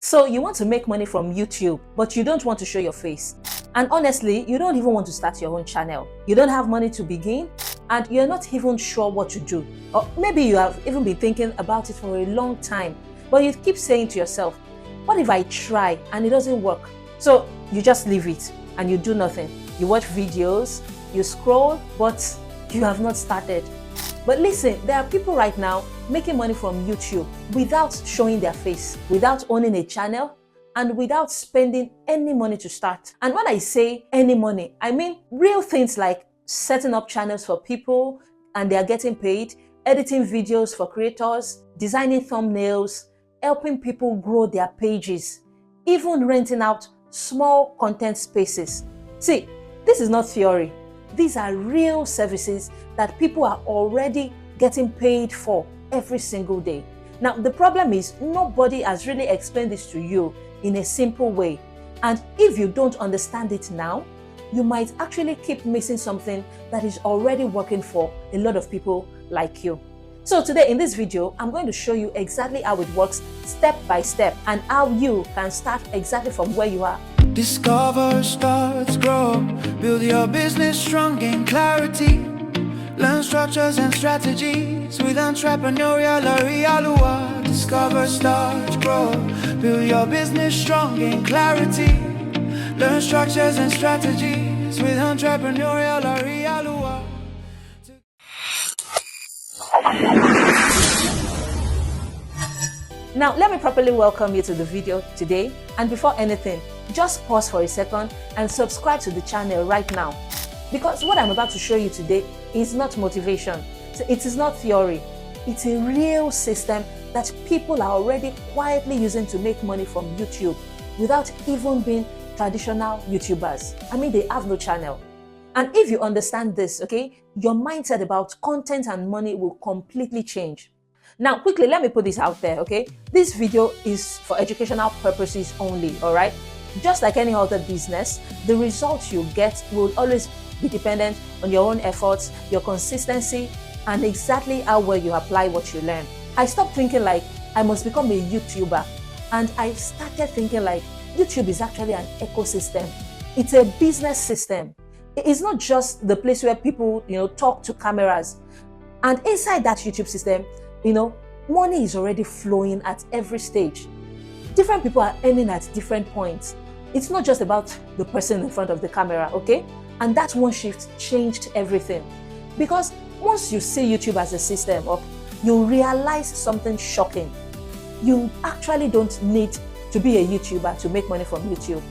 So you want to make money from YouTube, but you don't want to show your face. And honestly, you don't even want to start your own channel. You don't have money to begin, and you're not even sure what to do. Or maybe you have even been thinking about it for a long time, but you keep saying to yourself, what if I try and it doesn't work? So you just leave it and you do nothing. You watch videos, you scroll, but you have not started. But listen, there are people right now making money from YouTube without showing their face, without owning a channel, and without spending any money to start. And when I say any money, I mean real things like setting up channels for people and they are getting paid, editing videos for creators, designing thumbnails, helping people grow their pages, even renting out small content spaces. See, this is not theory. These are real services that people are already getting paid for every single day. Now, the problem is nobody has really explained this to you in a simple way. And if you don't understand it now, you might actually keep missing something that is already working for a lot of people like you. So today in this video, I'm going to show you exactly how it works step by step and how you can start exactly from where you are. Discover, start, grow, build your business strong, gain clarity, learn structures and strategies with entrepreneurial Arialua. Discover, start, grow, build your business strong, gain clarity, learn structures and strategies with entrepreneurial Arialua. Now, let me properly welcome you to the video today. And before anything, just pause for a second and subscribe to the channel right now. Because what I'm about to show you today is not motivation. So it is not theory. It's a real system that people are already quietly using to make money from YouTube without even being traditional YouTubers. I mean, they have no channel. And if you understand this, okay, your mindset about content and money will completely change. Now, quickly, let me put this out there, okay? This video is for educational purposes only, all right? Just like any other business, the results you get will always be dependent on your own efforts, your consistency, and exactly how well you apply what you learn. I stopped thinking like I must become a YouTuber, and I started thinking like YouTube is actually an ecosystem. It's a business system. It's not just the place where people, talk to cameras. And inside that YouTube system, money is already flowing at every stage. Different people are earning at different points. It's not just about the person in front of the camera, okay? And that one shift changed everything. Because once you see YouTube as a system, you realize something shocking. You actually don't need to be a YouTuber to make money from YouTube.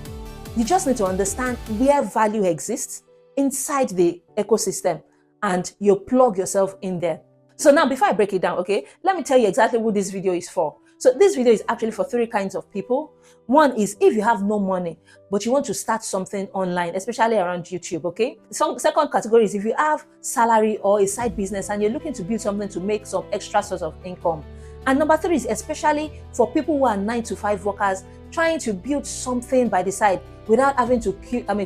You just need to understand where value exists inside the ecosystem and you plug yourself in there. So now, before I break it down, okay, let me tell you exactly who this video is for. So this video is actually for three kinds of people. One is if you have no money, but you want to start something online, especially around YouTube, okay? Second category is if you have salary or a side business and you're looking to build something to make some extra source of income. And number three is especially for people who are 9-to-5 workers trying to build something by the side without having to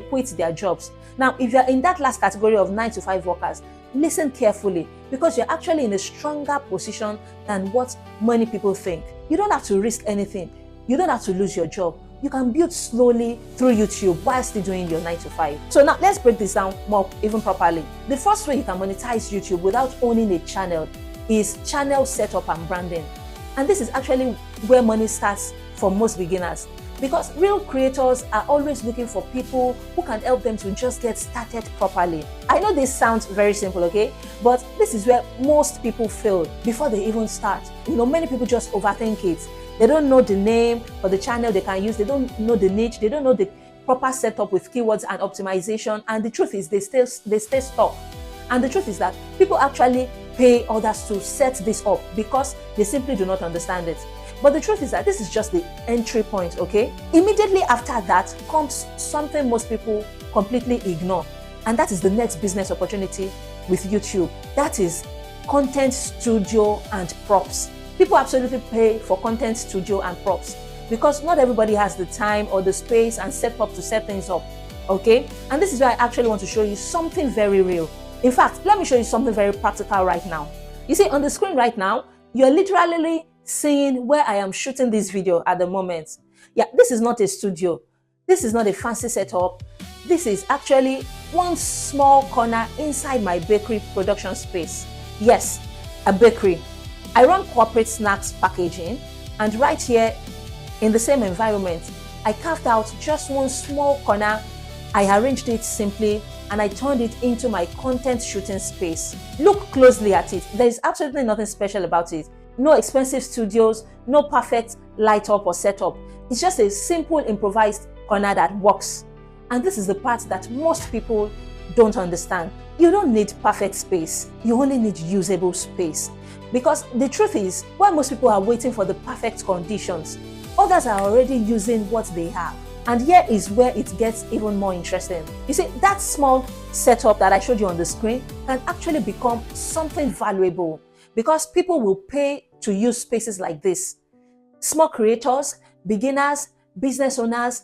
quit their jobs. Now, if you're in that last category of 9-to-5 workers, listen carefully because you're actually in a stronger position than what many people think. You don't have to risk anything. You don't have to lose your job. You can build slowly through YouTube while still doing your 9-to-5. So now let's break this down more even properly. The first way you can monetize YouTube without owning a channel is channel setup and branding. And this is actually where money starts for most beginners. Because real creators are always looking for people who can help them to just get started properly. I know this sounds very simple, okay? But this is where most people fail before they even start. Many people just overthink it. They don't know the name for the channel they can use. They don't know the niche. They don't know the proper setup with keywords and optimization. And the truth is they stay stuck. And the truth is that people actually pay others to set this up because they simply do not understand it. But the truth is that this is just the entry point, okay? Immediately after that comes something most people completely ignore. And that is the next business opportunity with YouTube. That is content studio and props. People absolutely pay for content studio and props because not everybody has the time or the space and setup to set things up, okay? And this is why I actually want to show you something very real. In fact, let me show you something very practical right now. You see on the screen right now, you're literally seeing where I am shooting this video at the moment. Yeah, this is not a studio. This is not a fancy setup. This is actually one small corner inside my bakery production space. Yes, a bakery. I run corporate snacks packaging, and right here in the same environment, I carved out just one small corner. I arranged it simply and I turned it into my content shooting space. Look closely at it. There is absolutely nothing special about it. No expensive studios, no perfect light up or setup. It's just a simple improvised corner that works. And this is the part that most people don't understand. You don't need perfect space. You only need usable space. Because the truth is, while most people are waiting for the perfect conditions, others are already using what they have. And here is where it gets even more interesting. You see, that small setup that I showed you on the screen can actually become something valuable because people will pay to use spaces like this. Small creators, beginners, business owners,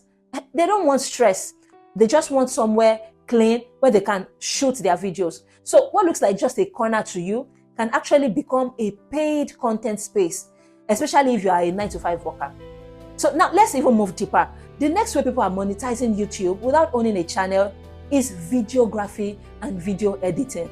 they don't want stress. They just want somewhere clean where they can shoot their videos. So what looks like just a corner to you can actually become a paid content space, especially if you are a 9-to-5 worker. So now let's even move deeper. The next way people are monetizing YouTube without owning a channel is videography and video editing.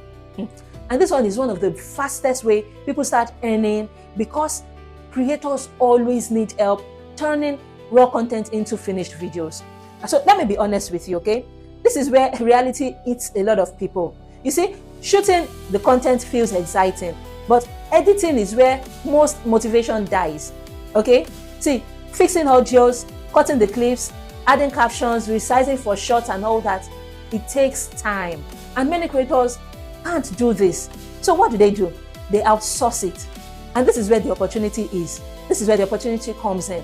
And this one is one of the fastest way people start earning because creators always need help turning raw content into finished videos. So let me be honest with you, okay? This is where reality eats a lot of people. You see, shooting the content feels exciting, but editing is where most motivation dies, okay? See, fixing audios, cutting the clips, adding captions, resizing for shots and all that, it takes time. And many creators can't do this. So what do? They outsource it. And this is where the opportunity is. This is where the opportunity comes in.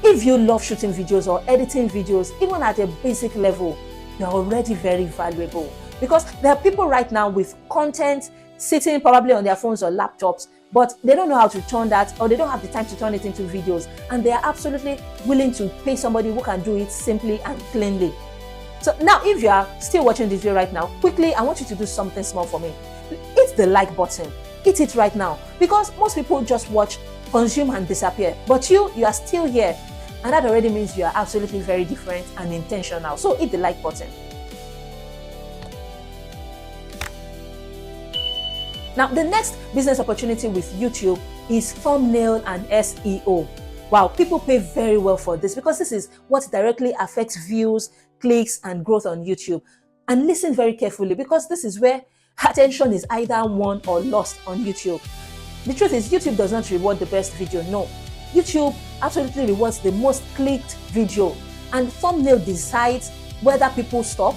If you love shooting videos or editing videos, even at a basic level, you're already very valuable. Because there are people right now with content sitting probably on their phones or laptops, but they don't know how to turn that, or they don't have the time to turn it into videos. And they are absolutely willing to pay somebody who can do it simply and cleanly. So now, if you are still watching this video right now, quickly, I want you to do something small for me. Hit the like button. Hit it right now. Because most people just watch, consume, and disappear. But you are still here. And that already means you are absolutely very different and intentional. So hit the like button. Now, the next business opportunity with YouTube is thumbnail and SEO. Wow, people pay very well for this because this is what directly affects views, clicks, and growth on YouTube. And listen very carefully because this is where attention is either won or lost on YouTube. The truth is, YouTube does not reward the best video, no. YouTube absolutely rewards the most clicked video, and thumbnail decides whether people stop,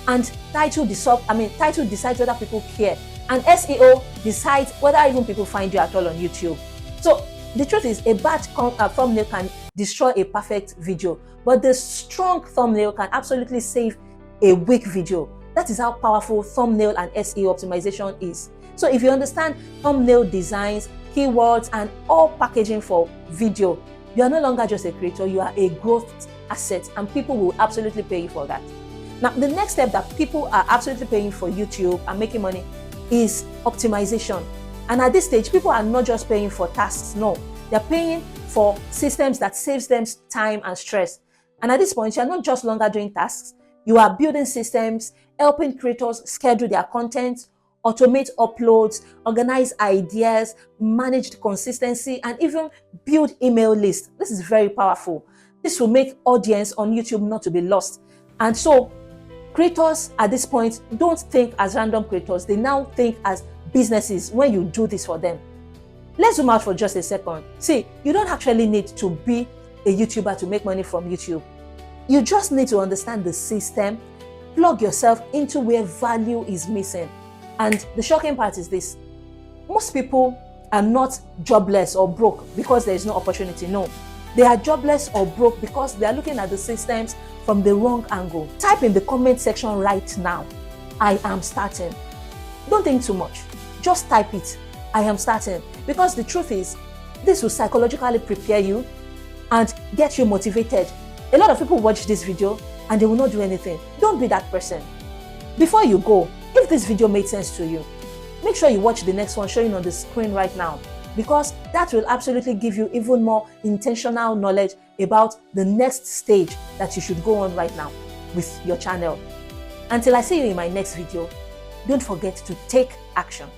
and title decides whether people care, and SEO decides whether even people find you at all on YouTube. So the truth is, a bad thumbnail can destroy a perfect video, but the strong thumbnail can absolutely save a weak video. That is how powerful thumbnail and SEO optimization is. So if you understand thumbnail designs, keywords, and all packaging for video, you are no longer just a creator, you are a growth asset, and people will absolutely pay you for that. Now, the next step that people are absolutely paying for YouTube and making money is optimization. And at this stage, people are not just paying for tasks, no. They're paying for systems that saves them time and stress. And at this point, you're not just longer doing tasks, you are building systems, helping creators schedule their content, automate uploads, organize ideas, manage consistency, and even build email lists. This is very powerful. This will make audience on YouTube not to be lost. And so creators at this point don't think as random creators, they now think as businesses when you do this for them. Let's zoom out for just a second. See, you don't actually need to be a YouTuber to make money from YouTube. You just need to understand the system, plug yourself into where value is missing. And the shocking part is this: most people are not jobless or broke because there is no opportunity. No, they are jobless or broke because they are looking at the systems from the wrong angle. Type in the comment section right now, "I am starting." Don't think too much. Just type it, "I am starting." Because the truth is, this will psychologically prepare you and get you motivated. A lot of people watch this video and they will not do anything. Don't be that person. Before you go, if this video made sense to you, make sure you watch the next one showing on the screen right now. because that will absolutely give you even more intentional knowledge about the next stage that you should go on right now with your channel. Until I see you in my next video, don't forget to take action.